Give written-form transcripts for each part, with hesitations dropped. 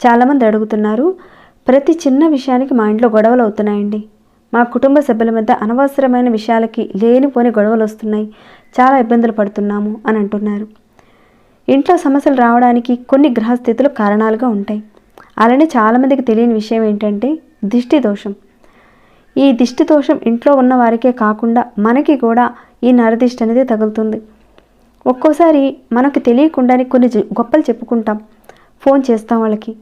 చాలామంది అడుగుతున్నారు, ప్రతి చిన్న విషయానికి మా ఇంట్లో గొడవలు అవుతున్నాయండి. మా కుటుంబ సభ్యుల మధ్య అనవసరమైన విషయాలకి లేనిపోని గొడవలు వస్తున్నాయి, చాలా ఇబ్బందులు పడుతున్నాము అని అంటున్నారు. ఇంట్లో సమస్యలు రావడానికి కొన్ని గ్రహస్థితులు కారణాలుగా ఉంటాయి. అలానే చాలామందికి తెలియని విషయం ఏంటంటే దిష్టి దోషం. ఈ దిష్టి దోషం ఇంట్లో ఉన్న వారికే కాకుండా మనకి కూడా ఈ నరదిష్టి అనేది తగులుతుంది. ఒక్కోసారి మనకు తెలియకుండానే కొన్ని గొప్పలు చెప్పుకుంటాం, ఫోన్ చేస్తాం వాళ్ళకి.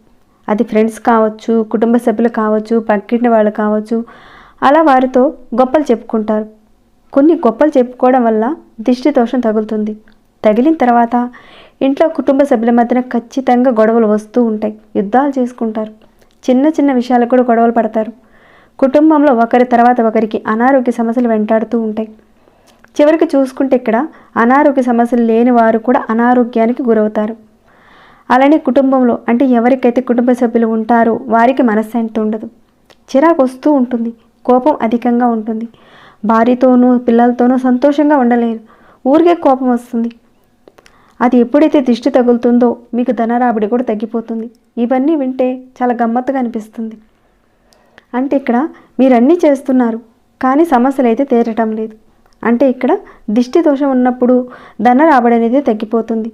అది ఫ్రెండ్స్ కావచ్చు, కుటుంబ సభ్యులు కావచ్చు, పక్కింటి వాళ్ళు కావచ్చు. అలా వారితో గొప్పలు చెప్పుకుంటారు. కొన్ని గొప్పలు చెప్పుకోవడం వల్ల దిష్టి దోషం తగులుతుంది. తగిలిన తర్వాత ఇంట్లో కుటుంబ సభ్యుల మధ్యన ఖచ్చితంగా గొడవలు వస్తూ ఉంటాయి, యుద్ధాలు చేసుకుంటారు. చిన్న చిన్న విషయాలకు కూడా గొడవలు పడతారు. కుటుంబంలో ఒకరి తర్వాత ఒకరికి అనారోగ్య సమస్యలు వెంటాడుతూ ఉంటాయి. చివరికి చూసుకుంటే ఇక్కడ అనారోగ్య సమస్యలు లేని వారు కూడా అనారోగ్యానికి గురవుతారు. అలానే కుటుంబంలో అంటే ఎవరికైతే కుటుంబ సభ్యులు ఉంటారో వారికి మనశ్శాంతి ఉండదు, చిరాకు వస్తూ ఉంటుంది, కోపం అధికంగా ఉంటుంది. భార్యతోనూ పిల్లలతోనూ సంతోషంగా ఉండలేరు, ఊరికే కోపం వస్తుంది. అది ఎప్పుడైతే దిష్టి తగులుతుందో మీకు ధనరాబడి కూడా తగ్గిపోతుంది. ఇవన్నీ వింటే చాలా గమ్మత్తుగా అనిపిస్తుంది. అంటే ఇక్కడ మీరన్నీ చేస్తున్నారు కానీ సమస్యలు అయితే తీరటం లేదు. అంటే ఇక్కడ దిష్టి దోషం ఉన్నప్పుడు ధనరాబడి అనేది తగ్గిపోతుంది.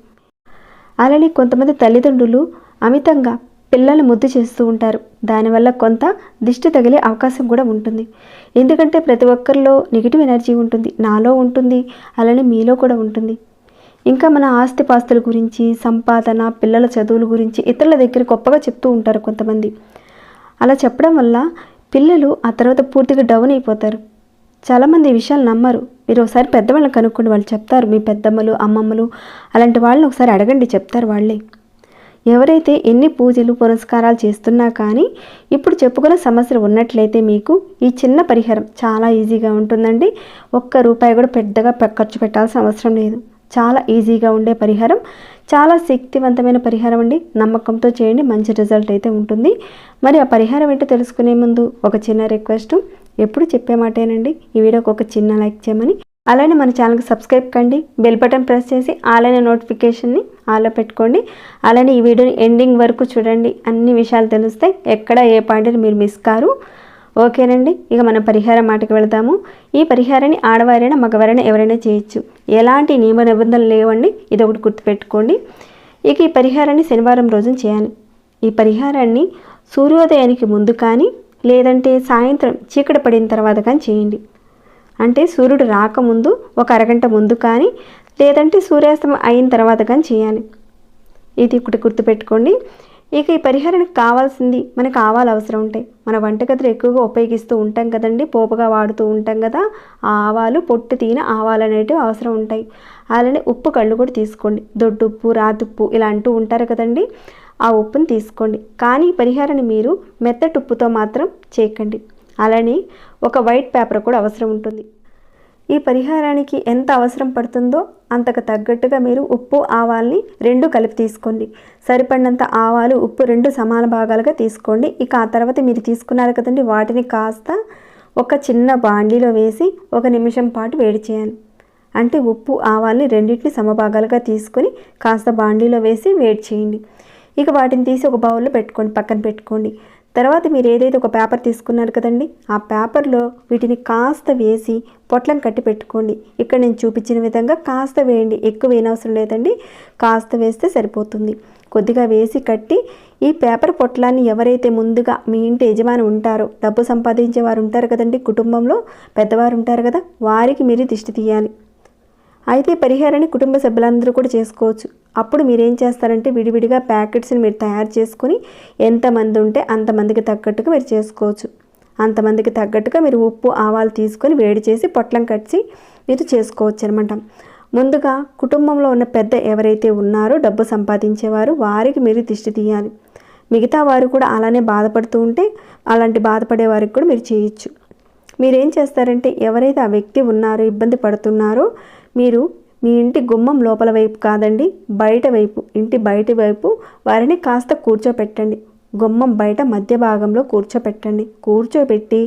అలానే కొంతమంది తల్లిదండ్రులు అమితంగా పిల్లల్ని ముద్దు చేస్తూ ఉంటారు. దానివల్ల కొంత దిష్టి తగిలే అవకాశం కూడా ఉంటుంది. ఎందుకంటే ప్రతి ఒక్కరిలో నెగిటివ్ ఎనర్జీ ఉంటుంది, నాలో ఉంటుంది, అలానే మీలో కూడా ఉంటుంది. ఇంకా మన ఆస్తిపాస్తుల గురించి, సంపాదన, పిల్లల చదువుల గురించి ఇతరుల దగ్గర గొప్పగా చెప్తూ ఉంటారు కొంతమంది. అలా చెప్పడం వల్ల పిల్లలు ఆ తర్వాత పూర్తిగా డౌన్ అయిపోతారు. చాలామంది ఈ విషయాలు నమ్మరు. మీరు ఒకసారి పెద్దవాళ్ళని కనుక్కోండి, వాళ్ళు చెప్తారు. మీ పెద్దమ్మలు, అమ్మమ్మలు అలాంటి వాళ్ళని ఒకసారి అడగండి, చెప్తారు వాళ్ళే. ఎవరైతే ఎన్ని పూజలు పురస్కారాలు చేస్తున్నా కానీ ఇప్పుడు చెప్పుకున్న సమస్యలు ఉన్నట్లయితే మీకు ఈ చిన్న పరిహారం చాలా ఈజీగా ఉంటుందండి. ₹1 కూడా పెద్దగా ఖర్చు పెట్టాల్సిన అవసరం లేదు. చాలా ఈజీగా ఉండే పరిహారం, చాలా శక్తివంతమైన పరిహారం అండి. నమ్మకంతో చేయండి, మంచి రిజల్ట్ అయితే ఉంటుంది. మరి ఆ పరిహారం ఏంటో తెలుసుకునే ముందు ఒక చిన్న రిక్వెస్ట్, ఎప్పుడు చెప్పే మాటేనండి, ఈ వీడియోకి ఒక చిన్న లైక్ చేయమని, అలానే మన ఛానల్కి సబ్స్క్రైబ్ కండి, బెల్ బటన్ ప్రెస్ చేసి అలానే నోటిఫికేషన్ని ఆల్లో పెట్టుకోండి. అలానే ఈ వీడియోని ఎండింగ్ వరకు చూడండి, అన్ని విషయాలు తెలుస్తాయి, ఎక్కడ ఏ పాయింట్ని మీరు మిస్ కారు. ఓకేనండి, ఇక మన పరిహారం మాటకి వెళదాము. ఈ పరిహారాన్ని ఆడవారైనా మగవారైనా ఎవరైనా చేయొచ్చు, ఎలాంటి నియమ నిబంధనలు లేవండి, ఇది ఒకటి గుర్తుపెట్టుకోండి. ఇక ఈ పరిహారాన్ని శనివారం రోజున చేయాలి. ఈ పరిహారాన్ని సూర్యోదయానికి ముందు కానీ లేదంటే సాయంత్రం చీకటి పడిన తర్వాత కానీ చేయండి. అంటే సూర్యుడు రాకముందు ఒక అరగంట ముందు కానీ లేదంటే సూర్యాస్తమయం అయిన తర్వాత కానీ చేయాలి. ఇది ఒకటి గుర్తుపెట్టుకోండి. ఇక ఈ పరిహారానికి కావాల్సింది, మనకు ఆవాలు అవసరం ఉంటాయి. మన వంటగదిలో ఎక్కువగా ఉపయోగిస్తూ ఉంటాం కదండి, పోపుగా వాడుతూ ఉంటాం కదా. ఆ ఆవాలు, పొట్టు తీన ఆవాలు అనేటివి అవసరం ఉంటాయి. అలానే ఉప్పు కళ్ళు కూడా తీసుకోండి. దొడ్డుప్పు, రాతుప్పు ఇలా అంటూ ఉంటారు కదండి, ఆ ఉప్పుని తీసుకోండి. కానీ ఈ పరిహారాన్ని మీరు మెత్తటి ఉప్పుతో మాత్రం చేయకండి. అలానే ఒక వైట్ పేపర్ కూడా అవసరం ఉంటుంది. ఈ పరిహారానికి ఎంత అవసరం పడుతుందో అంతకు తగ్గట్టుగా మీరు ఉప్పు, ఆవాల్ని 2 కలిపి తీసుకోండి. సరిపడినంత ఆవాలు, ఉప్పు 2 సమాన భాగాలుగా తీసుకోండి. ఇక ఆ తర్వాత మీరు తీసుకున్నారు కదండి, వాటిని కాస్త ఒక చిన్న బాండీలో వేసి 1 నిమిషం పాటు వేడి చేయాలి. అంటే ఉప్పు, ఆవాల్ని రెండింటిని సమభాగాలుగా తీసుకొని కాస్త బాండీలో వేసి వేడి చేయండి. ఇక వాటిని తీసి ఒక బౌల్లో పెట్టుకోండి, పక్కన పెట్టుకోండి. తర్వాత మీరు ఏదైతే ఒక పేపర్ తీసుకున్నారు కదండి, ఆ పేపర్లో వీటిని కాస్త వేసి పొట్లం కట్టి పెట్టుకోండి. ఇక్కడ నేను చూపించిన విధంగా కాస్త వేయండి, ఎక్కువ వేయనవసరం లేదండి, కాస్త వేస్తే సరిపోతుంది. కొద్దిగా వేసి కట్టి ఈ పేపర్ పొట్లాన్ని ఎవరైతే ముందుగా మీ ఇంటి యజమాని ఉంటారో, డబ్బు సంపాదించే వారు ఉంటారు కదండి, కుటుంబంలో పెద్దవారు ఉంటారు కదా, వారికి మీరు దిష్టి తీయాలి. అయితే పరిహారాన్ని కుటుంబ సభ్యులందరూ కూడా చేసుకోవచ్చు. అప్పుడు మీరేం చేస్తారంటే విడివిడిగా ప్యాకెట్స్ని మీరు తయారు చేసుకుని ఎంతమంది ఉంటే అంతమందికి తగ్గట్టుగా మీరు చేసుకోవచ్చు. అంతమందికి తగ్గట్టుగా మీరు ఉప్పు, ఆవాలు తీసుకొని వేడి చేసి పొట్లం కట్టి మీరు చేసుకోవచ్చు అనమాట. ముందుగా కుటుంబంలో ఉన్న పెద్ద ఎవరైతే ఉన్నారో డబ్బు సంపాదించేవారు, వారికి మీరు దిష్టి తీయాలి. మిగతా వారు కూడా అలానే బాధపడుతూ ఉంటే అలాంటి బాధపడే వారికి కూడా మీరు చేయొచ్చు. మీరేం చేస్తారంటే ఎవరైతే ఆ వ్యక్తి ఉన్నారో, ఇబ్బంది పడుతున్నారో, మీరు మీ ఇంటి గుమ్మం లోపల వైపు కాదండి, బయట వైపు, ఇంటి బయట వైపు వారిని కాస్త కూర్చోపెట్టండి. గుమ్మం బయట మధ్య భాగంలో కూర్చోపెట్టండి. కూర్చోబెట్టి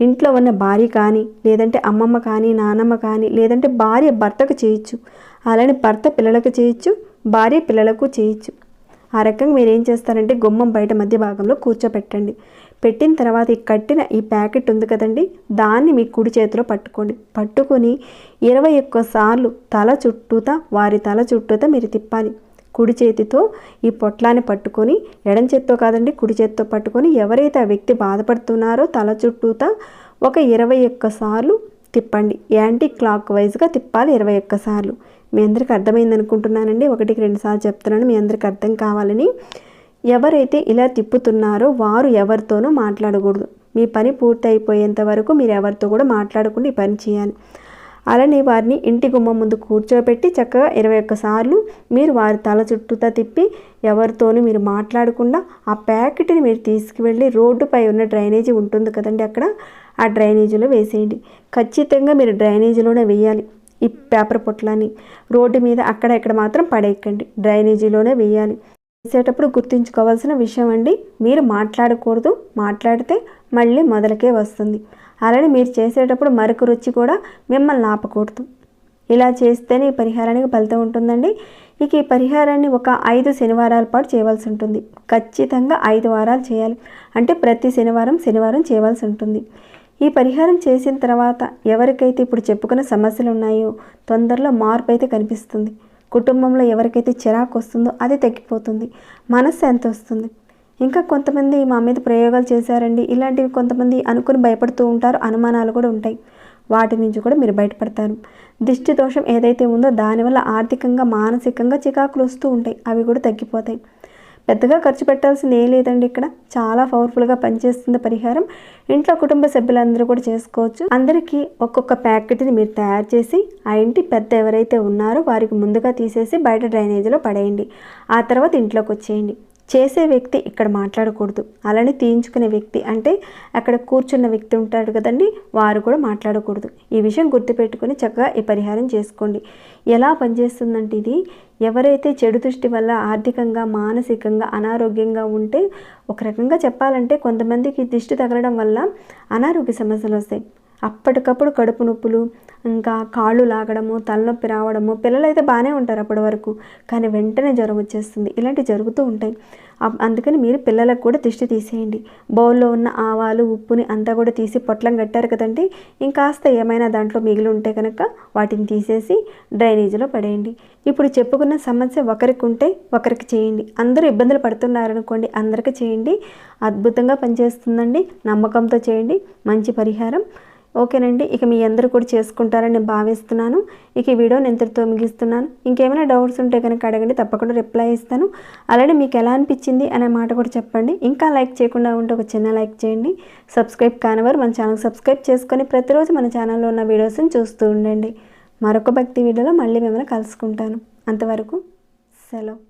ఇంట్లో ఉన్న భార్య కానీ, లేదంటే అమ్మమ్మ కానీ, నానమ్మ కానీ, లేదంటే భార్య భర్తకు చేయొచ్చు, అలానే భర్త పిల్లలకు చేయొచ్చు, భార్య పిల్లలకు చేయొచ్చు. ఆ రకంగా మీరు ఏం చేస్తారంటే గుమ్మం బయట మధ్య భాగంలో కూర్చోపెట్టండి. పెట్టిన తర్వాత ఈ కట్టిన ఈ ప్యాకెట్ ఉంది కదండి, దాన్ని మీ కుడి చేతిలో పట్టుకోండి. పట్టుకొని 21 సార్లు తల చుట్టూతా, వారి తల చుట్టూతా మీరు తిప్పాలి. కుడి చేతితో ఈ పొట్లాన్ని పట్టుకొని, ఎడం చేత్తో కాదండి కుడి చేతితో పట్టుకొని ఎవరైతే ఆ వ్యక్తి బాధపడుతున్నారో తల చుట్టూతా ఒక 21 సార్లు తిప్పండి. యాంటీ క్లాక్ వైజ్గా తిప్పాలి 21 సార్లు. మీ అందరికి అర్థమైంది అనుకుంటున్నానండి. 1కి 2 సార్లు చెప్తున్నాను మీ అందరికి అర్థం కావాలని. ఎవరైతే ఇలా తిప్పుతున్నారో వారు ఎవరితోనూ మాట్లాడకూడదు. మీ పని పూర్తి అయిపోయేంత వరకు మీరు ఎవరితో కూడా మాట్లాడకుండా ఈ పని చేయాలి. అలానే వారిని ఇంటి గుమ్మం ముందు కూర్చోబెట్టి చక్కగా 21 సార్లు మీరు వారి తల చుట్టూతా తిప్పి ఎవరితోనూ మీరు మాట్లాడకుండా ఆ ప్యాకెట్ని మీరు తీసుకువెళ్ళి రోడ్డుపై ఉన్న డ్రైనేజీ ఉంటుంది కదండి, అక్కడ ఆ డ్రైనేజీలో వేసేయండి. ఖచ్చితంగా మీరు డ్రైనేజీలోనే వేయాలి. ఈ పేపర్ పొట్లాన్ని రోడ్డు మీద అక్కడ ఇక్కడ మాత్రం పడేయకండి, డ్రైనేజీలోనే వేయాలి. వేసేటప్పుడు గుర్తుంచుకోవాల్సిన విషయం అండి, మీరు మాట్లాడకూడదు. మాట్లాడితే మళ్ళీ మొదలకే వస్తుంది. అలానే మీరు చేసేటప్పుడు మరొక రుచి కూడా మిమ్మల్ని ఆపకూడదు. ఇలా చేస్తేనే ఈ పరిహారానికి ఫలితం ఉంటుందండి. ఇక ఈ పరిహారాన్ని ఒక 5 శనివారాల పాటు చేయవలసి ఉంటుంది. ఖచ్చితంగా 5 వారాలు చేయాలి. అంటే ప్రతి శనివారం చేయవలసి ఉంటుంది. ఈ పరిహారం చేసిన తర్వాత ఎవరికైతే ఇప్పుడు చెప్పుకున్న సమస్యలు ఉన్నాయో తొందరలో మార్పు అయితే కనిపిస్తుంది. కుటుంబంలో ఎవరికైతే చిరాకు వస్తుందో అది తగ్గిపోతుంది. మనశ్శాంతి వస్తుంది. ఇంకా కొంతమంది మా మీద ప్రయోగాలు చేశారండి, ఇలాంటివి కొంతమంది అనుకుని భయపడుతూ ఉంటారు. అనుమానాలు కూడా ఉంటాయి. వాటి నుంచి కూడా మీరు బయటపడతారు. దిష్టి దోషం ఏదైతే ఉందో దానివల్ల ఆర్థికంగా మానసికంగా చికాకులు వస్తూ ఉంటాయి. అవి కూడా తగ్గిపోతాయి. పెద్దగా ఖర్చు పెట్టాల్సింది ఏం లేదండి. ఇక్కడ చాలా పవర్ఫుల్గా పనిచేస్తుంది పరిహారం. ఇంట్లో కుటుంబ సభ్యులందరూ కూడా చేసుకోవచ్చు. అందరికీ ఒక్కొక్క ప్యాకెట్ని మీరు తయారు చేసి ఆ ఇంటి పెద్ద ఎవరైతే ఉన్నారో వారికి ముందుగా తీసేసి బయట డ్రైనేజీలో పడేయండి. ఆ తర్వాత ఇంట్లోకి వచ్చేయండి. చేసే వ్యక్తి ఇక్కడ మాట్లాడకూడదు. అలానే తీయించుకునే వ్యక్తి అంటే అక్కడ కూర్చున్న వ్యక్తి ఉంటాడు కదండి, వారు కూడా మాట్లాడకూడదు. ఈ విషయం గుర్తుపెట్టుకొని చక్కగా ఈ పరిహారం చేసుకోండి. ఎలా పనిచేస్తుందంటే ఇది ఎవరైతే చెడు దృష్టి వల్ల ఆర్థికంగా మానసికంగా అనారోగ్యంగా ఉంటే, ఒక రకంగా చెప్పాలంటే కొంతమందికి దిష్టి తగలడం వల్ల అనారోగ్య సమస్యలు వస్తాయి. అప్పటికప్పుడు కడుపు నొప్పులు, ఇంకా కాళ్ళు లాగడము, తలనొప్పి రావడము, పిల్లలైతే బాగానే ఉంటారు అప్పటి వరకు, కానీ వెంటనే జ్వరం వచ్చేస్తుంది. ఇలాంటివి జరుగుతూ ఉంటాయి. అందుకని మీరు పిల్లలకు కూడా దిష్టి తీసేయండి. బౌల్లో ఉన్న ఆవాలు ఉప్పుని అంతా కూడా తీసి పొట్లం కట్టారు కదండి, ఇంకాస్త ఏమైనా దాంట్లో మిగిలి ఉంటే కనుక వాటిని తీసేసి డ్రైనేజీలో పడేయండి. ఇప్పుడు చెప్పుకున్న సమస్య ఒకరికి ఉంటే ఒకరికి చేయండి. అందరూ ఇబ్బందులు పడుతున్నారనుకోండి, అందరికీ చేయండి. అద్భుతంగా పనిచేస్తుందండి. నమ్మకంతో చేయండి. మంచి పరిహారం. ఓకేనండి. ఇక మీ అందరూ కూడా చేసుకుంటారని నేను భావిస్తున్నాను. ఇక ఈ వీడియోని ఇంతటితో ముగిస్తున్నాను. ఇంకేమైనా డౌట్స్ ఉంటే కనుక అడగండి, తప్పకుండా రిప్లై ఇస్తాను. అలానే మీకు ఎలా అనిపించింది అనే మాట కూడా చెప్పండి. ఇంకా లైక్ చేయకుండా ఉంటే ఒక చిన్న లైక్ చేయండి. సబ్స్క్రైబ్ కానివారు మన ఛానల్ సబ్స్క్రైబ్ చేసుకొని ప్రతిరోజు మన ఛానల్లో ఉన్న వీడియోస్ని చూస్తూ ఉండండి. మరొక భక్తి వీడియోలో మళ్ళీ మిమ్మల్ని కలుసుకుంటాను. అంతవరకు సెలవు.